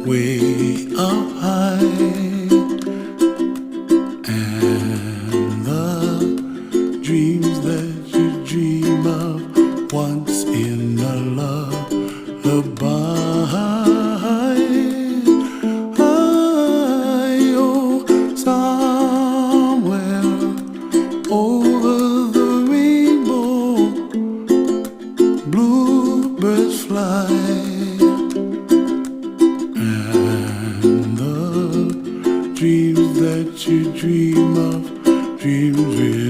way up high, and the dreams that you dream of once in a lullaby. Oh, somewhere over the rainbow, bluebirds fly. Dreams that you dream of, dreams real.